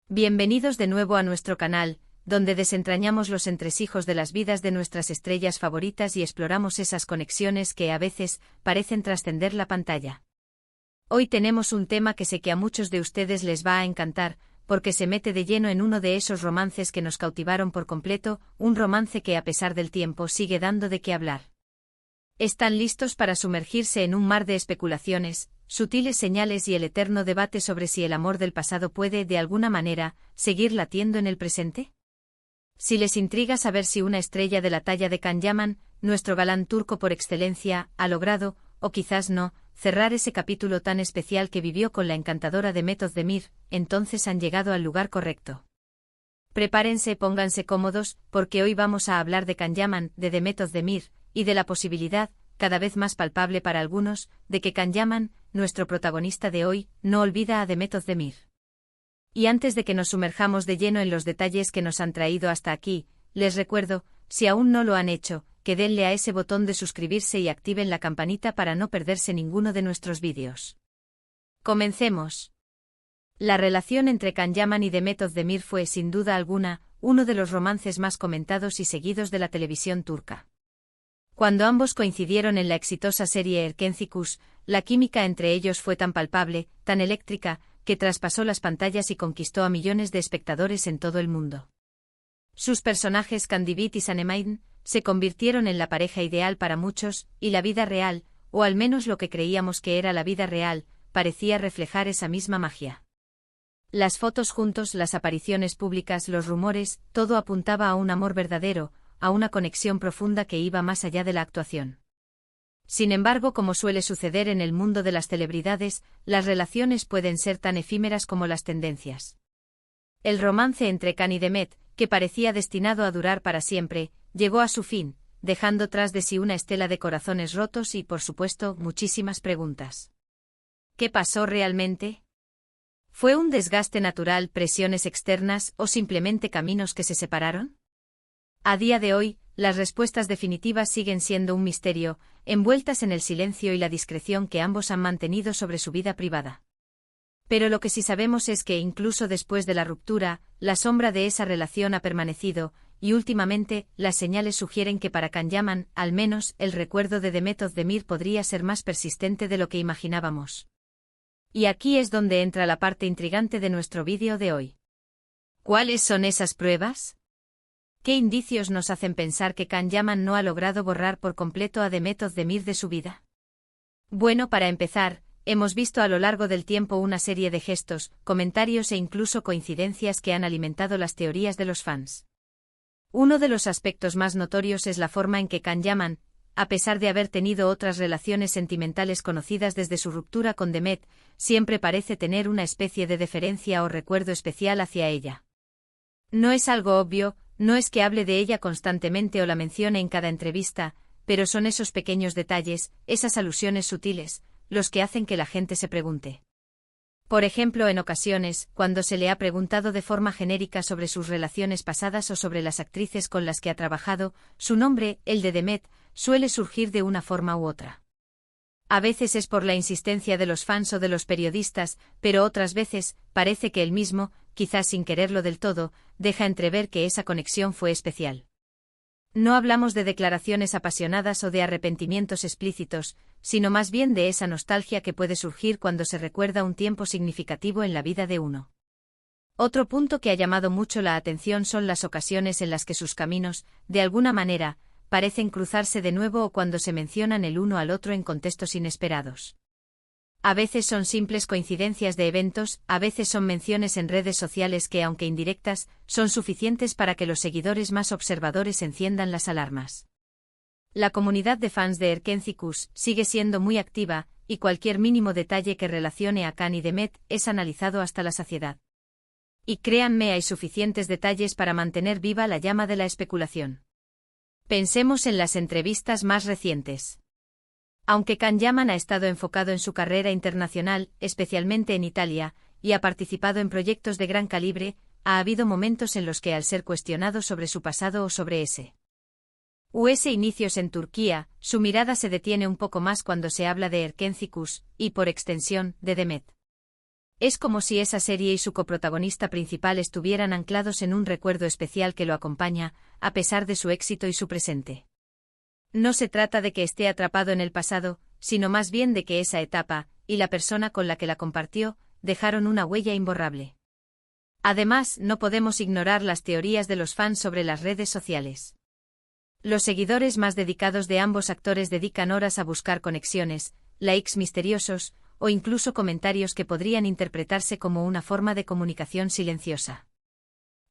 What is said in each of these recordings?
Bienvenidos de nuevo a nuestro canal, donde desentrañamos los entresijos de las vidas de nuestras estrellas favoritas y exploramos esas conexiones que a veces parecen trascender la pantalla. Hoy tenemos un tema que sé que a muchos de ustedes les va a encantar, porque se mete de lleno en uno de esos romances que nos cautivaron por completo, un romance que a pesar del tiempo sigue dando de qué hablar. ¿Están listos para sumergirse en un mar de especulaciones, sutiles señales y el eterno debate sobre si el amor del pasado puede, de alguna manera, seguir latiendo en el presente? Si les intriga saber si una estrella de la talla de Can Yaman, nuestro galán turco por excelencia, ha logrado, o quizás no, cerrar ese capítulo tan especial que vivió con la encantadora Demet Özdemir, entonces han llegado al lugar correcto. Prepárense, pónganse cómodos, porque hoy vamos a hablar de Can Yaman, de Demet Özdemir, y de la posibilidad, cada vez más palpable para algunos, de que Can Yaman, nuestro protagonista de hoy, no olvida a Demet Özdemir. Y antes de que nos sumerjamos de lleno en los detalles que nos han traído hasta aquí, les recuerdo, si aún no lo han hecho, que denle a ese botón de suscribirse y activen la campanita para no perderse ninguno de nuestros vídeos. Comencemos. La relación entre Can Yaman y Demet Özdemir fue, sin duda alguna, uno de los romances más comentados y seguidos de la televisión turca. Cuando ambos coincidieron en la exitosa serie Erkenci, la química entre ellos fue tan palpable, tan eléctrica, que traspasó las pantallas y conquistó a millones de espectadores en todo el mundo. Sus personajes Kandibit y Sanemeyn se convirtieron en la pareja ideal para muchos, y la vida real, o al menos lo que creíamos que era la vida real, parecía reflejar esa misma magia. Las fotos juntos, las apariciones públicas, los rumores, todo apuntaba a un amor verdadero, a una conexión profunda que iba más allá de la actuación. Sin embargo, como suele suceder en el mundo de las celebridades, las relaciones pueden ser tan efímeras como las tendencias. El romance entre Can y Demet, que parecía destinado a durar para siempre, llegó a su fin, dejando tras de sí una estela de corazones rotos y, por supuesto, muchísimas preguntas. ¿Qué pasó realmente? ¿Fue un desgaste natural, presiones externas o simplemente caminos que se separaron? A día de hoy, las respuestas definitivas siguen siendo un misterio, envueltas en el silencio y la discreción que ambos han mantenido sobre su vida privada. Pero lo que sí sabemos es que incluso después de la ruptura, la sombra de esa relación ha permanecido, y últimamente, las señales sugieren que para Can Yaman, al menos, el recuerdo de Demet Özdemir podría ser más persistente de lo que imaginábamos. Y aquí es donde entra la parte intrigante de nuestro vídeo de hoy. ¿Cuáles son esas pruebas? ¿Qué indicios nos hacen pensar que Can Yaman no ha logrado borrar por completo a Demet Özdemir de su vida? Bueno, para empezar, hemos visto a lo largo del tiempo una serie de gestos, comentarios e incluso coincidencias que han alimentado las teorías de los fans. Uno de los aspectos más notorios es la forma en que Can Yaman, a pesar de haber tenido otras relaciones sentimentales conocidas desde su ruptura con Demet, siempre parece tener una especie de deferencia o recuerdo especial hacia ella. No es algo obvio, no es que hable de ella constantemente o la mencione en cada entrevista, pero son esos pequeños detalles, esas alusiones sutiles, los que hacen que la gente se pregunte. Por ejemplo, en ocasiones, cuando se le ha preguntado de forma genérica sobre sus relaciones pasadas o sobre las actrices con las que ha trabajado, su nombre, el de Demet, suele surgir de una forma u otra. A veces es por la insistencia de los fans o de los periodistas, pero otras veces, parece que él mismo, quizás sin quererlo del todo, deja entrever que esa conexión fue especial. No hablamos de declaraciones apasionadas o de arrepentimientos explícitos, sino más bien de esa nostalgia que puede surgir cuando se recuerda un tiempo significativo en la vida de uno. Otro punto que ha llamado mucho la atención son las ocasiones en las que sus caminos, de alguna manera, parecen cruzarse de nuevo o cuando se mencionan el uno al otro en contextos inesperados. A veces son simples coincidencias de eventos, a veces son menciones en redes sociales que, aunque indirectas, son suficientes para que los seguidores más observadores enciendan las alarmas. La comunidad de fans de Erkenci sigue siendo muy activa, y cualquier mínimo detalle que relacione a Can y Demet es analizado hasta la saciedad. Y créanme, hay suficientes detalles para mantener viva la llama de la especulación. Pensemos en las entrevistas más recientes. Aunque Can Yaman ha estado enfocado en su carrera internacional, especialmente en Italia, y ha participado en proyectos de gran calibre, ha habido momentos en los que, al ser cuestionado sobre su pasado o sobre ese inicios en Turquía, su mirada se detiene un poco más cuando se habla de Erkenci y, por extensión, de Demet. Es como si esa serie y su coprotagonista principal estuvieran anclados en un recuerdo especial que lo acompaña, a pesar de su éxito y su presente. No se trata de que esté atrapado en el pasado, sino más bien de que esa etapa, y la persona con la que la compartió, dejaron una huella imborrable. Además, no podemos ignorar las teorías de los fans sobre las redes sociales. Los seguidores más dedicados de ambos actores dedican horas a buscar conexiones, likes misteriosos, o incluso comentarios que podrían interpretarse como una forma de comunicación silenciosa.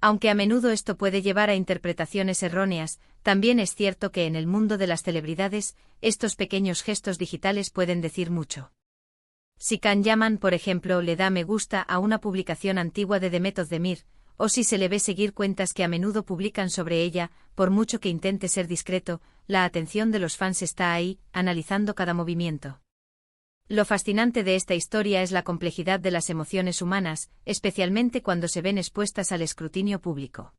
Aunque a menudo esto puede llevar a interpretaciones erróneas, también es cierto que en el mundo de las celebridades, estos pequeños gestos digitales pueden decir mucho. Si Can Yaman, por ejemplo, le da me gusta a una publicación antigua de Demet Özdemir, o si se le ve seguir cuentas que a menudo publican sobre ella, por mucho que intente ser discreto, la atención de los fans está ahí, analizando cada movimiento. Lo fascinante de esta historia es la complejidad de las emociones humanas, especialmente cuando se ven expuestas al escrutinio público.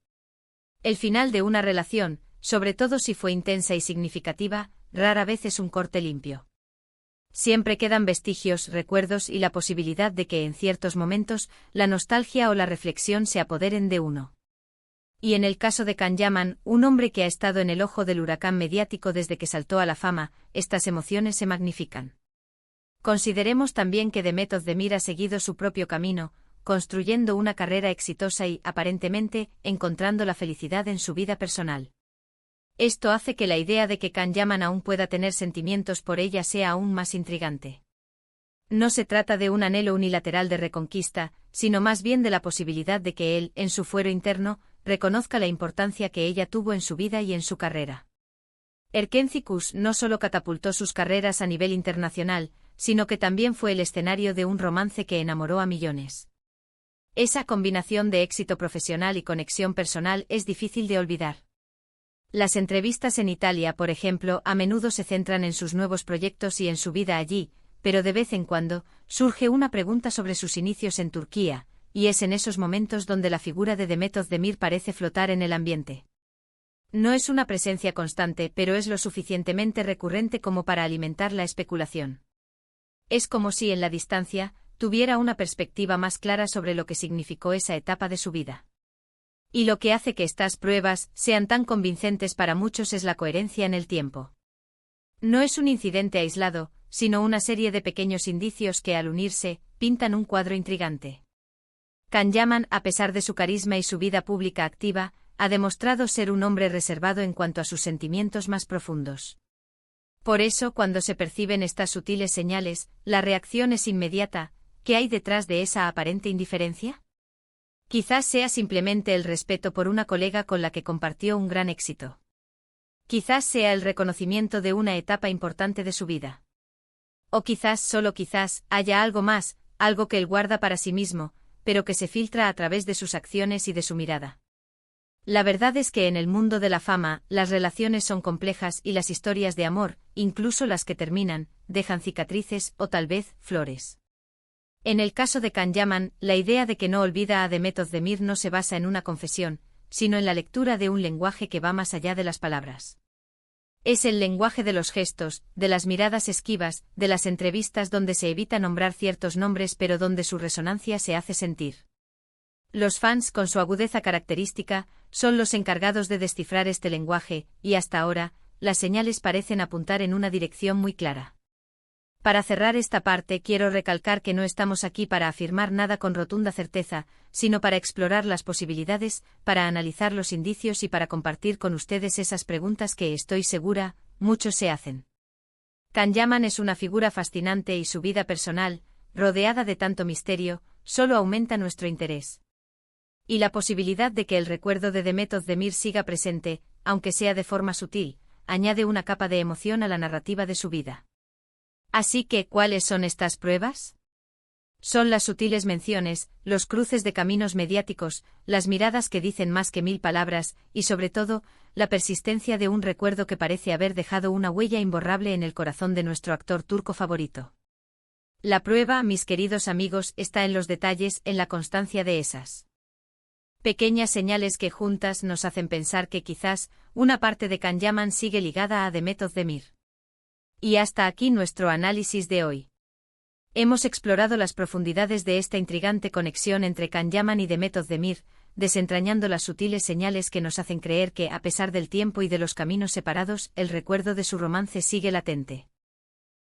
El final de una relación, sobre todo si fue intensa y significativa, rara vez es un corte limpio. Siempre quedan vestigios, recuerdos y la posibilidad de que en ciertos momentos la nostalgia o la reflexión se apoderen de uno. Y en el caso de Can Yaman, un hombre que ha estado en el ojo del huracán mediático desde que saltó a la fama, estas emociones se magnifican. Consideremos también que Demet Özdemir ha seguido su propio camino, construyendo una carrera exitosa y, aparentemente, encontrando la felicidad en su vida personal. Esto hace que la idea de que Can Yaman aún pueda tener sentimientos por ella sea aún más intrigante. No se trata de un anhelo unilateral de reconquista, sino más bien de la posibilidad de que él, en su fuero interno, reconozca la importancia que ella tuvo en su vida y en su carrera. Erken Cikus no solo catapultó sus carreras a nivel internacional, sino que también fue el escenario de un romance que enamoró a millones. Esa combinación de éxito profesional y conexión personal es difícil de olvidar. Las entrevistas en Italia, por ejemplo, a menudo se centran en sus nuevos proyectos y en su vida allí, pero de vez en cuando, surge una pregunta sobre sus inicios en Turquía, y es en esos momentos donde la figura de Demet Özdemir parece flotar en el ambiente. No es una presencia constante, pero es lo suficientemente recurrente como para alimentar la especulación. Es como si en la distancia, tuviera una perspectiva más clara sobre lo que significó esa etapa de su vida. Y lo que hace que estas pruebas sean tan convincentes para muchos es la coherencia en el tiempo. No es un incidente aislado, sino una serie de pequeños indicios que al unirse, pintan un cuadro intrigante. Can Yaman, a pesar de su carisma y su vida pública activa, ha demostrado ser un hombre reservado en cuanto a sus sentimientos más profundos. Por eso, cuando se perciben estas sutiles señales, la reacción es inmediata. ¿Qué hay detrás de esa aparente indiferencia? Quizás sea simplemente el respeto por una colega con la que compartió un gran éxito. Quizás sea el reconocimiento de una etapa importante de su vida. O quizás, solo quizás, haya algo más, algo que él guarda para sí mismo, pero que se filtra a través de sus acciones y de su mirada. La verdad es que en el mundo de la fama, las relaciones son complejas y las historias de amor, incluso las que terminan, dejan cicatrices o tal vez flores. En el caso de Can Yaman, la idea de que no olvida a Demet Özdemir no se basa en una confesión, sino en la lectura de un lenguaje que va más allá de las palabras. Es el lenguaje de los gestos, de las miradas esquivas, de las entrevistas donde se evita nombrar ciertos nombres pero donde su resonancia se hace sentir. Los fans, con su agudeza característica, son los encargados de descifrar este lenguaje, y hasta ahora, las señales parecen apuntar en una dirección muy clara. Para cerrar esta parte quiero recalcar que no estamos aquí para afirmar nada con rotunda certeza, sino para explorar las posibilidades, para analizar los indicios y para compartir con ustedes esas preguntas que, estoy segura, muchos se hacen. Can Yaman es una figura fascinante y su vida personal, rodeada de tanto misterio, solo aumenta nuestro interés. Y la posibilidad de que el recuerdo de Demet Özdemir siga presente, aunque sea de forma sutil, añade una capa de emoción a la narrativa de su vida. Así que, ¿cuáles son estas pruebas? Son las sutiles menciones, los cruces de caminos mediáticos, las miradas que dicen más que 1000 palabras, y sobre todo, la persistencia de un recuerdo que parece haber dejado una huella imborrable en el corazón de nuestro actor turco favorito. La prueba, mis queridos amigos, está en los detalles, en la constancia de esas pequeñas señales que juntas nos hacen pensar que quizás una parte de Can Yaman sigue ligada a Demet Özdemir. Y hasta aquí nuestro análisis de hoy. Hemos explorado las profundidades de esta intrigante conexión entre Can Yaman y Demet Özdemir, desentrañando las sutiles señales que nos hacen creer que, a pesar del tiempo y de los caminos separados, el recuerdo de su romance sigue latente.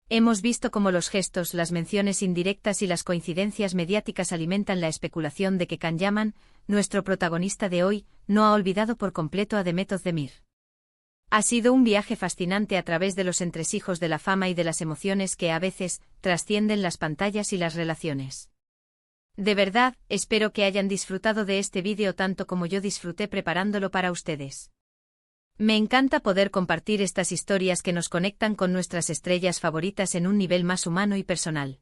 Hemos visto cómo los gestos, las menciones indirectas y las coincidencias mediáticas alimentan la especulación de que Can Yaman, nuestro protagonista de hoy, no ha olvidado por completo a Demet Özdemir. Ha sido un viaje fascinante a través de los entresijos de la fama y de las emociones que a veces trascienden las pantallas y las relaciones. De verdad, espero que hayan disfrutado de este vídeo tanto como yo disfruté preparándolo para ustedes. Me encanta poder compartir estas historias que nos conectan con nuestras estrellas favoritas en un nivel más humano y personal.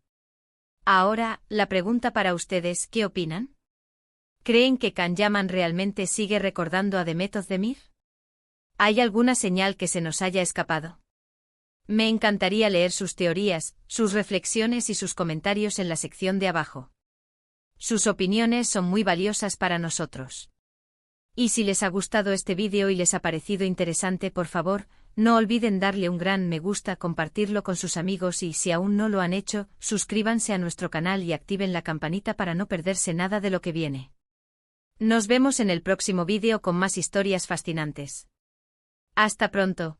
Ahora, la pregunta para ustedes, ¿qué opinan? ¿Creen que Can Yaman realmente sigue recordando a Demet Özdemir? ¿Hay alguna señal que se nos haya escapado? Me encantaría leer sus teorías, sus reflexiones y sus comentarios en la sección de abajo. Sus opiniones son muy valiosas para nosotros. Y si les ha gustado este vídeo y les ha parecido interesante, por favor, no olviden darle un gran me gusta, compartirlo con sus amigos y, si aún no lo han hecho, suscríbanse a nuestro canal y activen la campanita para no perderse nada de lo que viene. Nos vemos en el próximo vídeo con más historias fascinantes. Hasta pronto.